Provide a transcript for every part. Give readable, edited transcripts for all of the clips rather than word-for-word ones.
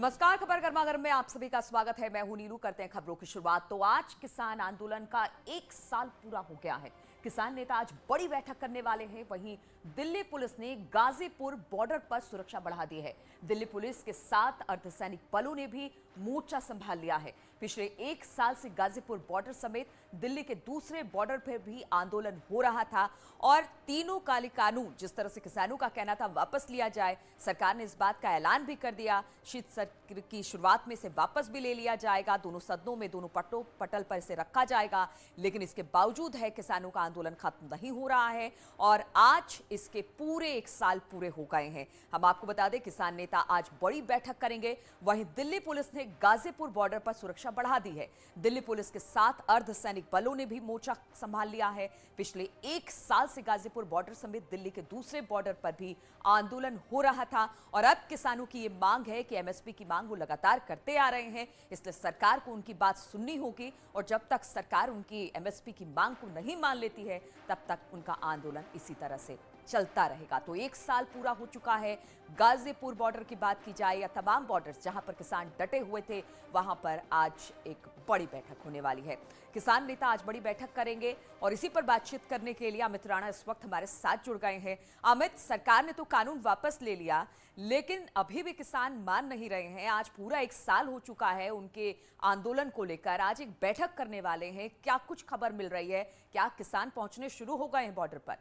नमस्कार, खबर गर्मा-गर्म में आप सभी का स्वागत है। मैं हूं नीलू। करते हैं खबरों की शुरुआत। तो आज किसान आंदोलन का 1 साल पूरा हो गया है। किसान नेता आज बड़ी बैठक करने वाले हैं। वहीं दिल्ली पुलिस ने गाजीपुर बॉर्डर पर सुरक्षा बढ़ा दी है। दिल्ली पुलिस के साथ अर्धसैनिक बलों ने भी मोर्चा संभाल लिया है। पिछले 1 साल से गाजीपुर बॉर्डर समेत दिल्ली के दूसरे बॉर्डर पर भी आंदोलन हो रहा था और तीनों काले कानून, जिस तरह से किसानों का कहना था वापस लिया जाए, सरकार ने इस बात का ऐलान भी कर दिया। शीत सत्र की शुरुआत में इसे वापस भी ले लिया जाएगा। दोनों सदनों में दोनों पटल पर इसे रखा जाएगा। लेकिन इसके बावजूद है किसानों का आंदोलन खत्म नहीं हो रहा है और आज इसके पूरे 1 साल पूरे हो गए हैं। हम आपको बता दें, किसान नेता आज बड़ी बैठक करेंगे। वहीं दिल्ली पुलिस ने गाजीपुर बॉर्डर पर सुरक्षा बढ़ा दी है। दिल्ली पुलिस के साथ अर्धसैनिक बलों ने भी मोर्चा संभाल लिया है। पिछले 1 साल से गाजीपुर बॉर्डर समेत दिल्ली के दूसरे बॉर्डर पर भी आंदोलन हो रहा था और अब किसानों की यह मांग है कि एमएसपी की मांग वो लगातार करते आ रहे हैं। इसलिए सरकार को उनकी बात सुननी होगी और जब तक सरकार उनकी एमएसपी की मांग को नहीं मान लेती है, तब तक उनका आंदोलन इसी तरह से चलता रहेगा। तो 1 साल पूरा हो चुका है। गाजीपुर बॉर्डर की बात की जाए या तमाम बॉर्डर्स जहां पर किसान डटे हुए थे, वहां पर आज एक बड़ी बैठक होने वाली है। किसान नेता आज बड़ी बैठक करेंगे और इसी पर बातचीत करने के लिए अमित राणा इस वक्त हमारे साथ जुड़ गए हैं। अमित, सरकार ने तो कानून वापस ले लिया, लेकिन अभी भी किसान मान नहीं रहे हैं। आज पूरा 1 साल हो चुका है उनके आंदोलन को लेकर। आज एक बैठक करने वाले हैं। क्या कुछ खबर मिल रही है? क्या किसान पहुंचने शुरू हो गए हैं बॉर्डर पर?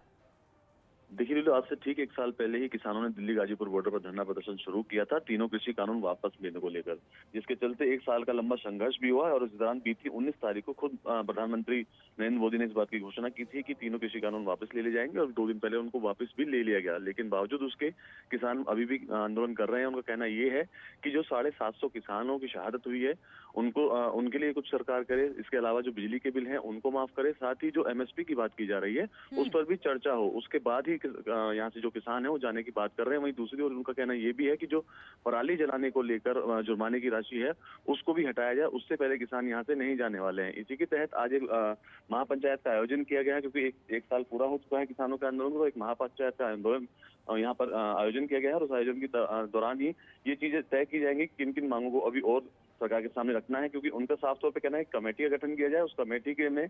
देखिए लीलो, आज से ठीक 1 साल पहले ही किसानों ने दिल्ली गाजीपुर बॉर्डर पर धरना प्रदर्शन शुरू किया था, तीनों कृषि कानून वापस लेने को लेकर, जिसके चलते 1 साल का लंबा संघर्ष भी हुआ है। और इस दौरान बीती 19 तारीख को खुद प्रधानमंत्री नरेंद्र मोदी ने इस बात की घोषणा की थी कि तीनों कृषि कानून वापस ले जाएंगे और 2 दिन पहले उनको वापस भी ले लिया गया। लेकिन बावजूद उसके किसान अभी भी आंदोलन कर रहे हैं। उनका कहना ये है कि जो 750 किसानों की शहादत हुई है, उनको उनके लिए कुछ सरकार करे। इसके अलावा जो बिजली के बिल हैं उनको माफ करे। साथ ही जो एमएसपी की बात की जा रही है उस पर भी चर्चा हो, उसके बाद ही यहाँ से जो किसान है वो जाने की बात कर रहे हैं। वहीं दूसरी ओर उनका कहना ये भी है कि जो पराली जलाने को लेकर जुर्माने की राशि है उसको भी हटाया जाए, उससे पहले किसान यहाँ से नहीं जाने वाले हैं। इसी के तहत आज एक महापंचायत का आयोजन किया गया है, क्योंकि एक साल पूरा हो चुका है किसानों के आंदोलन को। एक महापंचायत का आंदोलन यहाँ पर आयोजन किया गया है और उस आयोजन के दौरान ही ये चीजें तय की जाएंगी किन किन मांगों को अभी और सरकार के सामने रखना है। क्योंकि उनका साफ तौर पे कहना है कमेटी का गठन किया जाए, उस कमेटी के में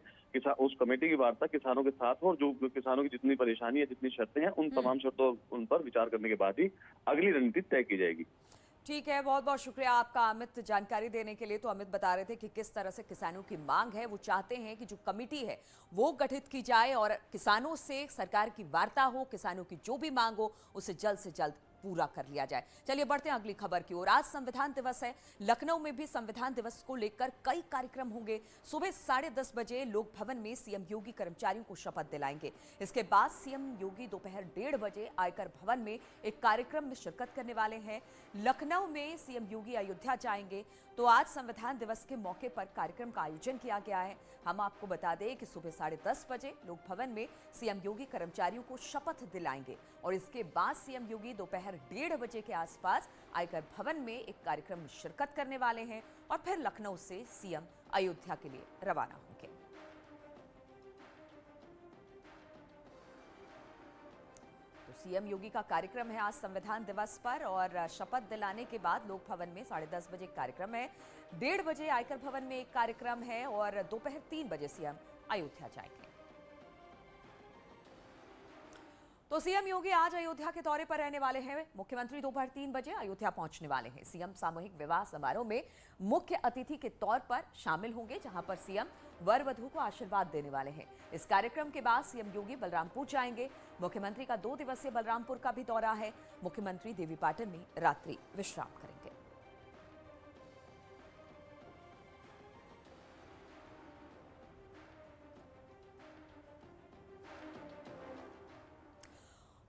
उस कमेटी की वार्ता किसानों के साथ हो और जो किसानों की जितनी परेशानी है, जितनी शर्तें हैं, उन तमाम शर्तों उन पर विचार करने के बाद ही अगली रणनीति तय की जाएगी। ठीक है, बहुत बहुत शुक्रिया आपका अमित, जानकारी देने के लिए। तो अमित बता रहे थे कि किस तरह से किसानों की मांग है। वो चाहते हैं कि जो कमेटी है वो गठित की जाए और किसानों से सरकार की वार्ता हो, किसानों की जो भी मांग हो उसे जल्द से जल्द पूरा कर लिया जाए। चलिए बढ़ते हैं अगली खबर की ओर। आज संविधान दिवस है। लखनऊ में भी संविधान दिवस को लेकर कई कार्यक्रम होंगे। सुबह 10:30 बजे लोक भवन में सीएम योगी कर्मचारियों को शपथ दिलाएंगे। इसके बाद सीएम योगी दोपहर 1:30 बजे आयकर भवन में एक कार्यक्रम में शिरकत करने वाले हैं। लखनऊ में सीएम योगी अयोध्या जाएंगे। तो आज संविधान दिवस के मौके पर कार्यक्रम का आयोजन किया गया है। हम आपको बता दें कि सुबह 10:30 बजे लोक भवन में सीएम योगी कर्मचारियों को शपथ दिलाएंगे और इसके बाद सीएम योगी दोपहर 1:30 बजे के आसपास आयकर भवन में एक कार्यक्रम में शिरकत करने वाले हैं और फिर लखनऊ से सीएम अयोध्या के लिए रवाना होंगे। तो सीएम योगी का कार्यक्रम है आज संविधान दिवस पर और शपथ दिलाने के बाद लोक भवन में 10:30 बजे कार्यक्रम है, 1:30 बजे आयकर भवन में एक कार्यक्रम है और दोपहर 3 बजे सीएम अयोध्या जाएंगे। तो सीएम योगी आज अयोध्या के दौरे पर रहने वाले हैं। मुख्यमंत्री दोपहर 3 बजे अयोध्या पहुंचने वाले हैं। सीएम सामूहिक विवाह समारोह में मुख्य अतिथि के तौर पर शामिल होंगे, जहां पर सीएम वर वधू को आशीर्वाद देने वाले हैं। इस कार्यक्रम के बाद सीएम योगी बलरामपुर जाएंगे। मुख्यमंत्री का 2 दिवसीय बलरामपुर का भी दौरा है। मुख्यमंत्री देवीपाटन में रात्रि विश्राम करेंगे।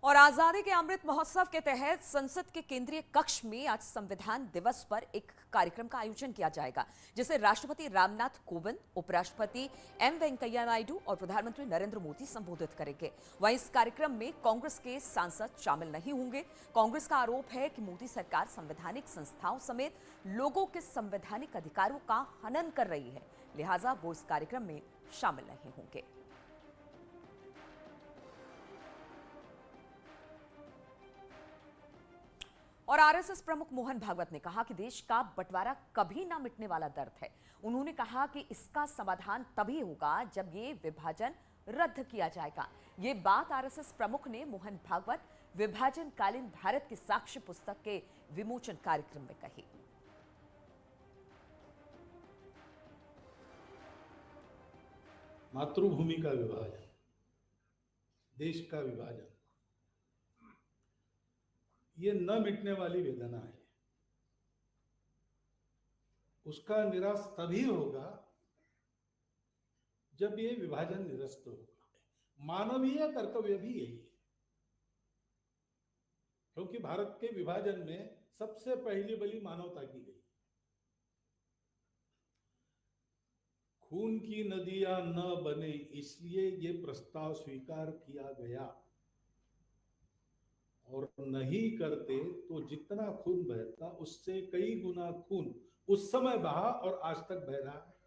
और आजादी के अमृत महोत्सव के तहत संसद के केंद्रीय कक्ष में आज संविधान दिवस पर एक कार्यक्रम का आयोजन किया जाएगा, जिसे राष्ट्रपति रामनाथ कोविंद, उपराष्ट्रपति एम वेंकैया नायडू और प्रधानमंत्री नरेंद्र मोदी संबोधित करेंगे। वहीं इस कार्यक्रम में कांग्रेस के सांसद शामिल नहीं होंगे। कांग्रेस का आरोप है कि मोदी सरकार संवैधानिक संस्थाओं समेत लोगों के संवैधानिक अधिकारों का हनन कर रही है, लिहाजा वो इस कार्यक्रम में शामिल नहीं होंगे। और आरएसएस प्रमुख मोहन भागवत ने कहा कि देश का बंटवारा कभी ना मिटने वाला दर्द है। उन्होंने कहा कि इसका समाधान तभी होगा जब ये विभाजन रद्द किया जाएगा। ये बात आरएसएस प्रमुख ने मोहन भागवत विभाजन कालीन भारत की साक्ष्य पुस्तक के विमोचन कार्यक्रम में कही। मातृभूमि का विभाजन, देश का विभाजन, ये न मिटने वाली वेदना है। उसका निराश तभी होगा जब ये विभाजन निरस्त होगा। मानवीय कर्तव्य भी यही है, क्योंकि भारत के विभाजन में सबसे पहली बलि मानवता की गई। खून की नदियां न बने, इसलिए ये प्रस्ताव स्वीकार किया गया, और नहीं करते तो जितना खून बहता उससे कई गुना खून उस समय बहा और आज तक बह रहा है।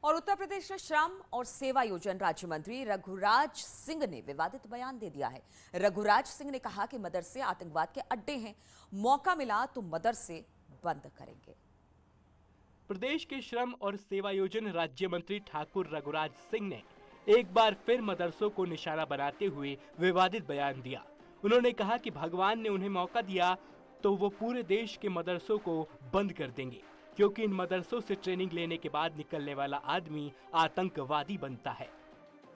और उत्तर प्रदेश के श्रम और सेवा योजन राज्य मंत्री रघुराज सिंह ने विवादित बयान दे दिया है। रघुराज सिंह ने कहा कि मदरसे आतंकवाद के अड्डे हैं, मौका मिला तो मदरसे बंद करेंगे। प्रदेश के श्रम और सेवा योजन राज्य मंत्री ठाकुर रघुराज सिंह ने एक बार फिर मदरसों को निशाना बनाते हुए विवादित बयान दिया। उन्होंने कहा कि भगवान ने उन्हें मौका दिया तो वो पूरे देश के मदरसों को बंद कर देंगे, क्योंकि इन मदरसों से ट्रेनिंग लेने के बाद निकलने वाला आदमी आतंकवादी बनता है।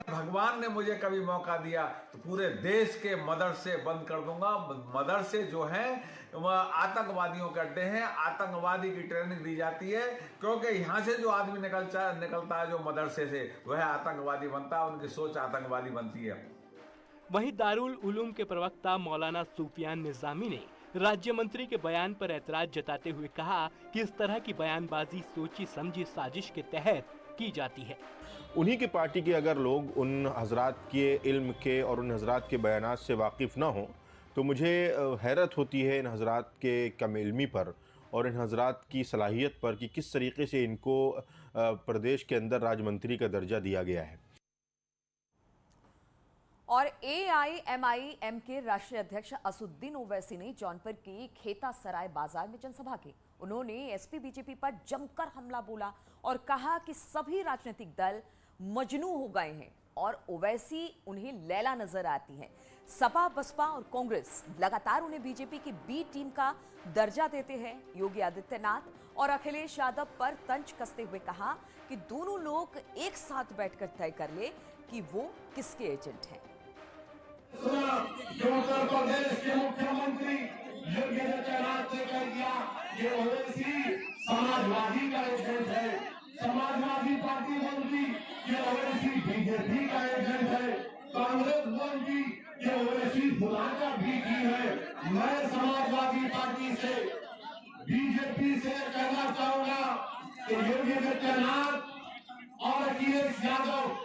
भगवान ने मुझे कभी मौका दिया तो पूरे देश के मदरसे बंद कर दूंगा। मदरसे जो हैं वह आतंकवादियों के अड्डे हैं, आतंकवादी की ट्रेनिंग दी जाती है, क्योंकि यहाँ से जो आदमी निकलता है जो मदरसे से, वह आतंकवादी बनता है, उनकी सोच आतंकवादी बनती है। वहीं दारुल उलूम के प्रवक्ता मौलाना सूफियान निजामी ने राज्य मंत्री के बयान पर ऐतराज जताते हुए कहा कि इस तरह की बयानबाजी सोची समझी साजिश के तहत की जाती है। उन्हीं की पार्टी के अगर लोग उन हजरात के इल्म के और उन हजरात के बयानात से वाकिफ़ ना हों तो मुझे हैरत होती है इन हजरात के कम इल्मी पर और इन हजरात की सलाहियत पर कि किस तरीके से इनको प्रदेश के अंदर राज्यमंत्री का दर्जा दिया गया है। और AIMIM के राष्ट्रीय अध्यक्ष असुद्दीन ओवैसी ने जौनपुर की खेता सराय बाजार में जनसभा की। उन्होंने एसपी बीजेपी पर जमकर हमला बोला और कहा कि सभी राजनीतिक दल मजनू हो गए हैं और ओवैसी उन्हें लैला नजर आती हैं। सपा, बसपा और कांग्रेस लगातार उन्हें बीजेपी की बी टीम का दर्जा देते हैं। योगी आदित्यनाथ और अखिलेश यादव पर तंज कसते हुए कहा कि दोनों लोग एक साथ बैठकर तय कर ले कि वो किसके एजेंट हैं। उत्तर प्रदेश के मुख्यमंत्री योगी आदित्यनाथ ने कह दिया कि ओवैसी समाजवादी का एजेंट है, समाजवादी पार्टी मंत्री ये ओवैसी बीजेपी का एजेंट है, कांग्रेस मंत्री ये ओवैसी बुलाकर भी की है। मैं समाजवादी पार्टी से, बीजेपी से कहना चाहूंगा कि योगी आदित्यनाथ और अखिलेश यादव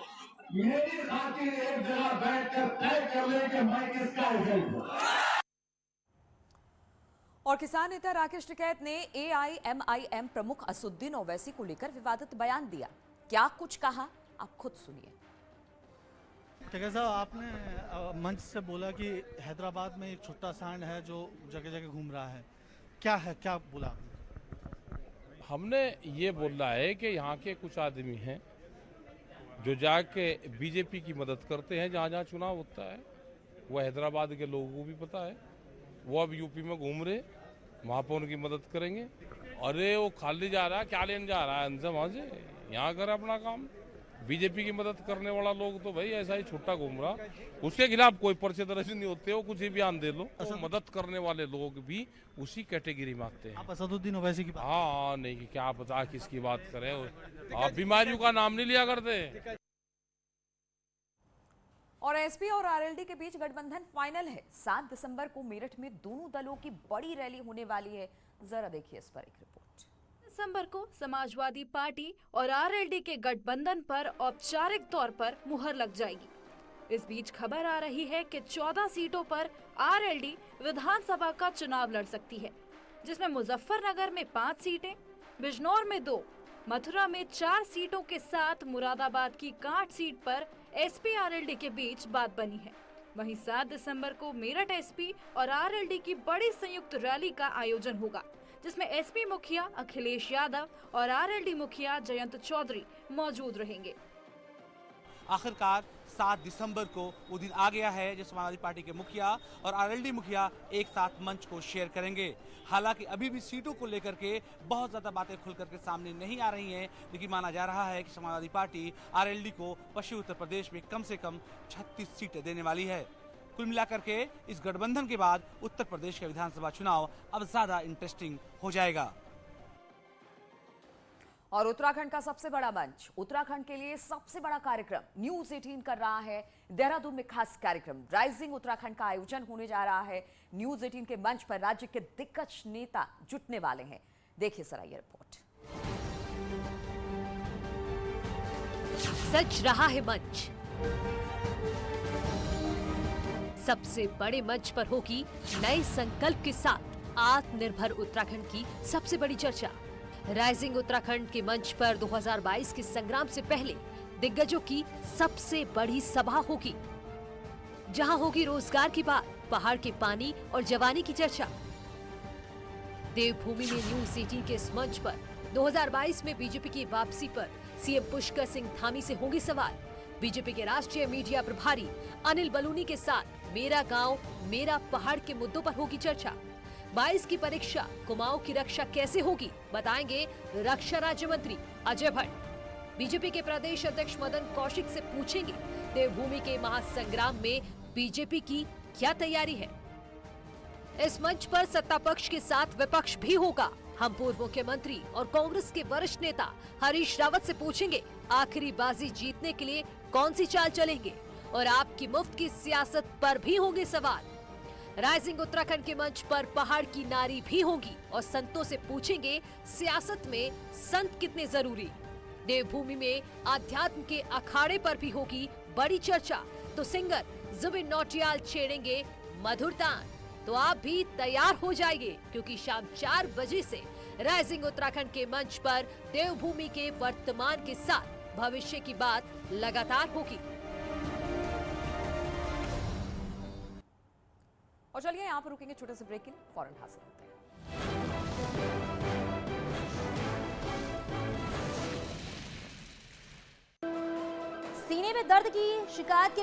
मेरी खातिर एक जगह बैठकर तय कर ले कि मैं किसका एजेंट हूं। और किसान नेता राकेश टिकैत ने AIMIM प्रमुख असुद्दीन ओवैसी को लेकर विवादित बयान दिया। क्या कुछ कहा, आप खुद सुनिए। टिकैत साहब, आपने मंच से बोला कि हैदराबाद में एक छोटा सांड है जो जगह जगह घूम रहा है, क्या है, क्या बोला? हमने ये बोला है कि यहाँ के कुछ आदमी हैं जो जाके बीजेपी की मदद करते हैं जहाँ जहाँ चुनाव होता है। वह हैदराबाद के लोगों को भी पता है, वो अब यूपी में घूम रहे, वहाँ पर उनकी मदद करेंगे। अरे वो खाली जा रहा है, क्या लेने जा रहा है उनसे वहाँ से, यहाँ करे अपना काम। बीजेपी की मदद करने वाला लोग तो भाई ऐसा ही छुट्टा घूम रहा, उसके खिलाफ कोई पर्चे दर्ज नहीं होते, वो कुछ ही बयान दे लो। तो मदद करने वाले लोग भी उसी कैटेगरी में आते हैं। आप असदुद्दीन ओवैसी की बात? हाँ, नहीं कि क्या पता किसकी बात करें, आप बीमारियों का नाम नहीं लिया करते। और एसपी और आरएलडी के बीच गठबंधन फाइनल है। 7 दिसंबर को मेरठ में दोनों दलों की बड़ी रैली होने वाली है। जरा देखिए इस पर एक रिपोर्ट। दिसंबर को समाजवादी पार्टी और आरएलडी के गठबंधन पर औपचारिक तौर पर मुहर लग जाएगी। इस बीच खबर आ रही है कि 14 सीटों पर आरएलडी विधानसभा का चुनाव लड़ सकती है, जिसमें मुजफ्फरनगर में 5 सीटें, बिजनौर में 2, मथुरा में 4 सीटों के साथ मुरादाबाद की कांट सीट पर एसपी आरएलडी के बीच बात बनी है। वहीं 7 दिसंबर को मेरठ एसपी और आरएलडी की बड़ी संयुक्त रैली का आयोजन होगा, जिसमें एसपी मुखिया अखिलेश यादव और आरएलडी मुखिया जयंत चौधरी मौजूद रहेंगे। आखिरकार 7 दिसंबर को वो दिन आ गया है जब समाजवादी पार्टी के मुखिया और आरएलडी मुखिया एक साथ मंच को शेयर करेंगे। हालांकि अभी भी सीटों को लेकर के बहुत ज्यादा बातें खुल करके सामने नहीं आ रही हैं, लेकिन माना जा रहा है कि समाजवादी पार्टी आरएलडी को पश्चिमी उत्तर प्रदेश में कम से कम 36 सीटें देने वाली है। कुल मिलाकर के इस गठबंधन के बाद उत्तर प्रदेश का विधानसभा चुनाव अब ज्यादा इंटरेस्टिंग हो जाएगा। और उत्तराखंड का सबसे बड़ा मंच, उत्तराखंड के लिए सबसे बड़ा कार्यक्रम न्यूज 18 कर रहा है देहरादून में खास कार्यक्रम राइजिंग उत्तराखंड का आयोजन होने जा रहा है। न्यूज 18 के मंच पर राज्य के दिग्गज नेता जुटने वाले हैं। देखिए जरा ये रिपोर्ट। सज रहा है मंच, सबसे बड़े मंच पर होगी नए संकल्प के साथ आत्मनिर्भर उत्तराखंड की सबसे बड़ी चर्चा। राइजिंग उत्तराखंड के मंच पर 2022 के संग्राम से पहले दिग्गजों की सबसे बड़ी सभा होगी, जहां होगी रोजगार की बात, पहाड़ के पानी और जवानी की चर्चा। देवभूमि में न्यूज 18 के इस मंच पर 2022 में बीजेपी की वापसी पर सीएम पुष्कर सिंह धामी से होंगे सवाल। बीजेपी के राष्ट्रीय मीडिया प्रभारी अनिल बलूनी के साथ मेरा गांव मेरा पहाड़ के मुद्दों पर होगी चर्चा। 22 की परीक्षा कुमाऊं की रक्षा कैसे होगी, बताएंगे रक्षा राज्य मंत्री अजय भट्ट। बीजेपी के प्रदेश अध्यक्ष मदन कौशिक से पूछेंगे देवभूमि के महासंग्राम में बीजेपी की क्या तैयारी है। इस मंच पर सत्ता पक्ष के साथ विपक्ष भी होगा। हम पूर्व मुख्यमंत्री और कांग्रेस के वरिष्ठ नेता हरीश रावत से पूछेंगे आखिरी बाजी जीतने के लिए कौन सी चाल चलेंगे, और आपकी मुफ्त की सियासत पर भी होंगे सवाल। राइजिंग उत्तराखंड के मंच पर पहाड़ की नारी भी होंगी और संतों से पूछेंगे सियासत में संत कितने जरूरी। देवभूमि में आध्यात्म के अखाड़े पर भी होगी बड़ी चर्चा, तो सिंगर जुबिन नौटियाल छेड़ेंगे मधुर तान। तो आप भी तैयार हो जाइए, क्योंकि शाम 4 बजे से राइजिंग उत्तराखंड के मंच पर देवभूमि के वर्तमान के साथ भविष्य की बात लगातार होगी। और चलिए यहाँ पर रुकेंगे छोटे से ब्रेक के लिए, फौरन हाजिर होते हैं। सीने में दर्द की शिकायत के